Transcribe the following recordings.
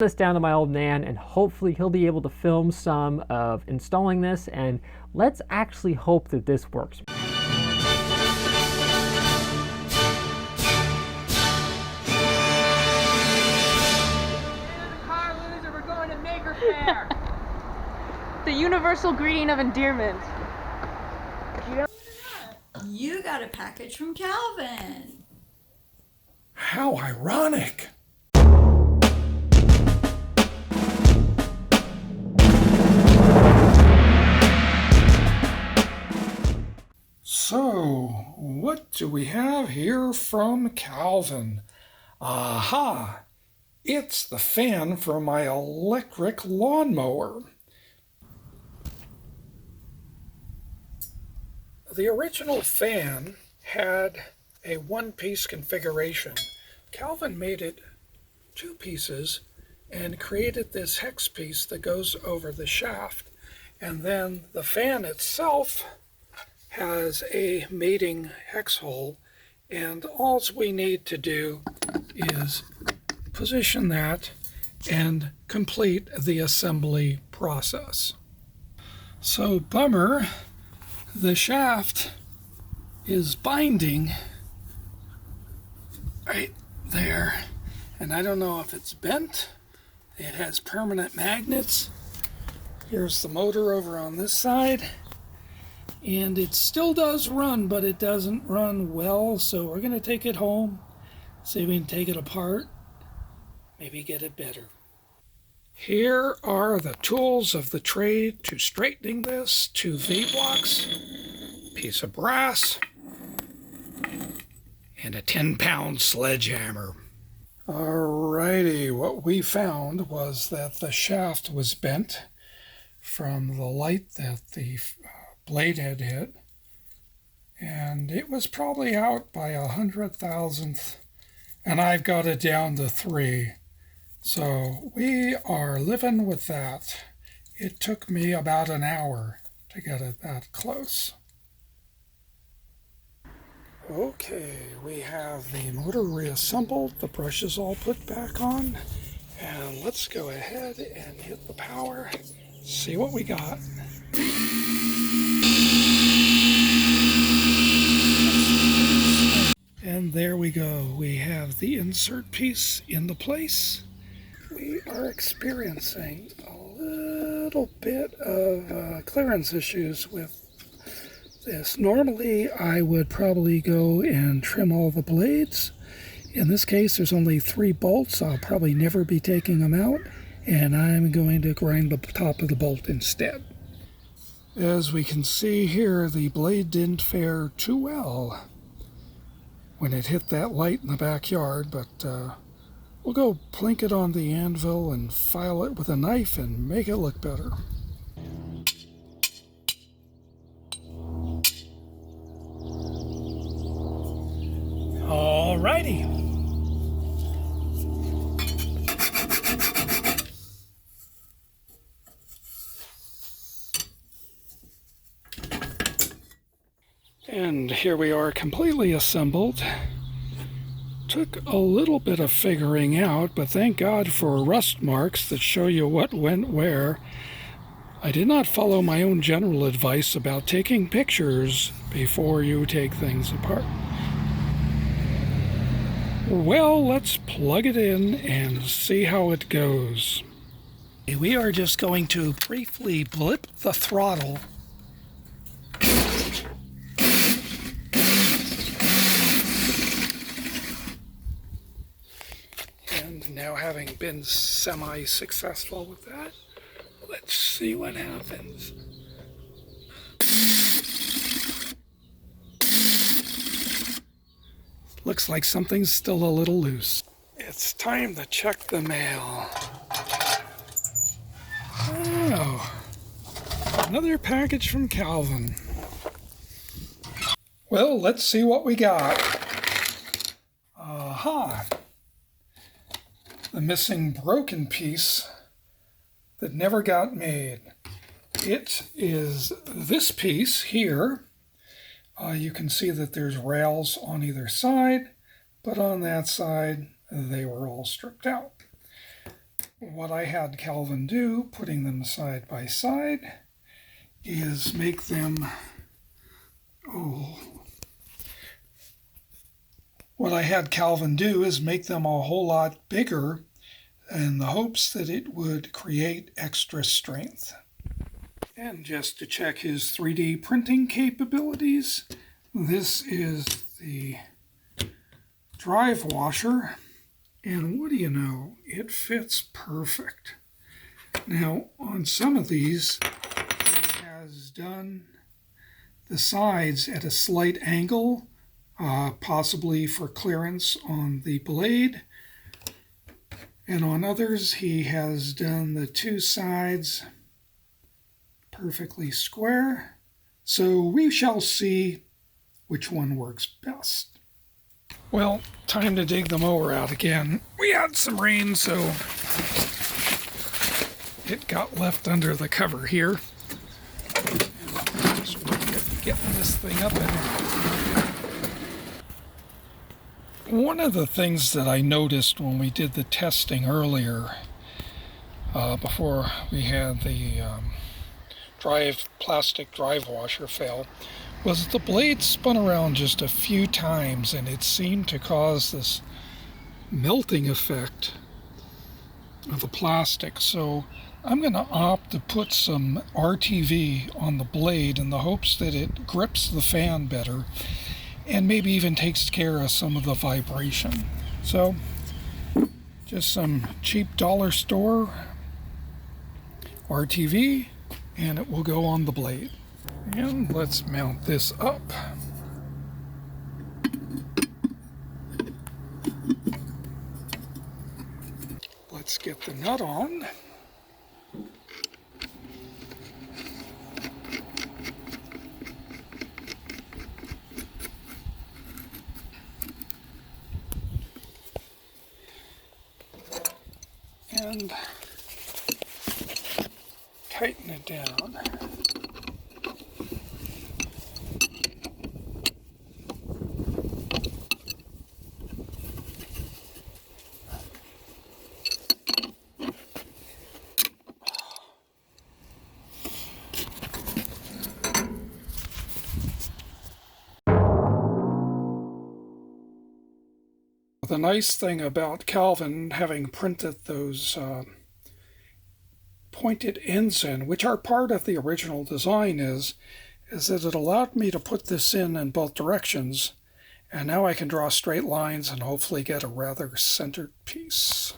This down to my old man, and hopefully he'll be able to film some of installing this, and let's actually hope that this works. The universal greeting of endearment. You got a package from Calvin. How ironic. So, what do we have here from Calvin? Aha! It's the fan for my electric lawnmower. The original fan had a one-piece configuration. Calvin made it two pieces and created this hex piece that goes over the shaft. And then the fan itself has a mating hex hole, and all we need to do is position that and complete the assembly process. So bummer, the shaft is binding right there, and I don't know if it's bent. It has permanent magnets. Here's the motor over on this side, and it still does run, but it doesn't run well, so we're going to take it home, see if we can take it apart, maybe get it better. Here are the tools of the trade to straightening this: two V-blocks, piece of brass, and a 10-pound sledgehammer. Alrighty, what we found was that the shaft was bent from the light that the blade had hit, and it was probably out by 100,000th, and I've got it down to 3. So we are living with that. It took me about an hour to get it that close. Okay, we have the motor reassembled, the brushes all put back on, and let's go ahead and hit the power, see what we got. And there we go. We have the insert piece in the place. We are experiencing a little bit of clearance issues with this. Normally, I would probably go and trim all the blades. In this case, there's only 3 bolts. I'll probably never be taking them out, and I'm going to grind the top of the bolt instead. As we can see here, the blade didn't fare too well when it hit that light in the backyard, but we'll go plink it on the anvil and file it with a knife and make it look better. Alrighty. And here we are, completely assembled. Took a little bit of figuring out, but thank God for rust marks that show you what went where. I did not follow my own general advice about taking pictures before you take things apart. Well, let's plug it in and see how it goes. We are just going to briefly blip the throttle. And now, having been semi-successful with that, let's see what happens. Looks like something's still a little loose. It's time to check the mail. Oh, another package from Calvin. Well, let's see what we got. Aha! The missing broken piece that never got made. It is this piece here. You can see that there's rails on either side, but on that side, they were all stripped out. What I had Calvin do, putting them side by side, is make them, what I had Calvin do is make them a whole lot bigger in the hopes that it would create extra strength. And just to check his 3D printing capabilities, this is the drive washer, and what do you know, it fits perfect. Now, on some of these, he has done the sides at a slight angle, possibly for clearance on the blade, and on others, he has done the two sides perfectly square. So we shall see which one works best. Well, time to dig the mower out again. We had some rain, so it got left under the cover here. Just getting this thing up in. One of the things that I noticed when we did the testing earlier, before we had the plastic drive washer fail, was the blade spun around just a few times, and it seemed to cause this melting effect of the plastic. So I'm going to opt to put some RTV on the blade in the hopes that it grips the fan better and maybe even takes care of some of the vibration. So just some cheap dollar store RTV, and it will go on the blade. And let's mount this up. Let's get the nut on. And tighten it down. The nice thing about Calvin having printed those pointed ends in, which are part of the original design, is that it allowed me to put this in both directions, and now I can draw straight lines and hopefully get a rather centered piece.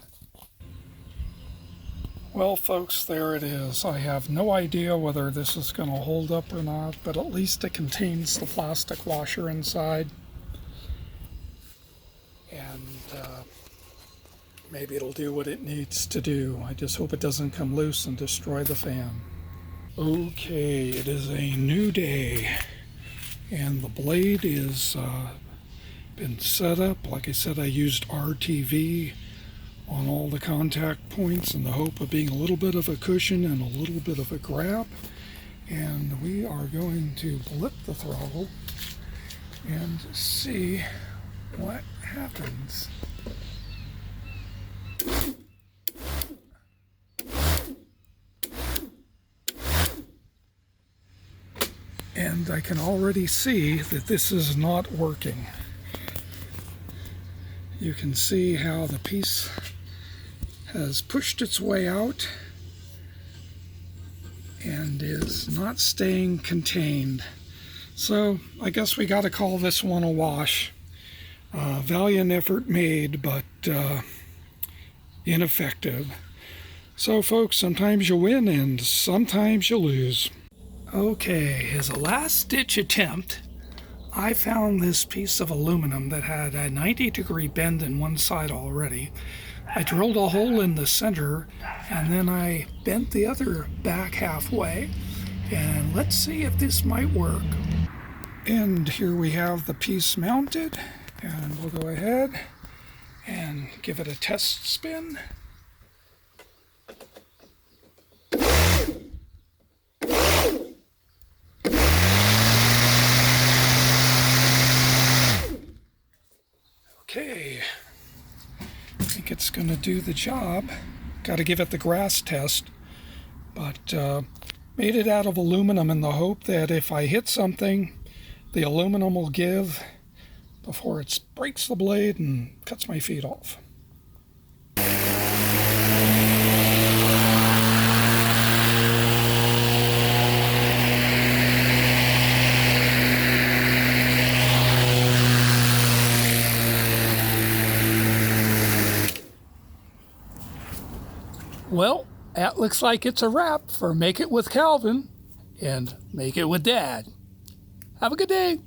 Well, folks, there it is. I have no idea whether this is going to hold up or not, but at least it contains the plastic washer inside. And maybe it'll do what it needs to do. I just hope it doesn't come loose and destroy the fan. Okay, it is a new day, and the blade is been set up. Like I said, I used RTV on all the contact points in the hope of being a little bit of a cushion and a little bit of a grab. And we are going to blip the throttle and see what happens. And I can already see that this is not working. You can see how the piece has pushed its way out and is not staying contained. So I guess we got to call this one a wash. Valiant effort made, but ineffective. So folks, sometimes you win and sometimes you lose. Okay, as a last-ditch attempt, I found this piece of aluminum that had a 90-degree bend in one side already. I drilled a hole in the center, and then I bent the other back halfway, and let's see if this might work. And here we have the piece mounted, and we'll go ahead and give it a test spin. Okay, I think it's going to do the job. Got to give it the grass test. But made it out of aluminum in the hope that if I hit something, the aluminum will give before it breaks the blade and cuts my feet off. Well, that looks like it's a wrap for Make It with Calvin and Make It with Dad. Have a good day.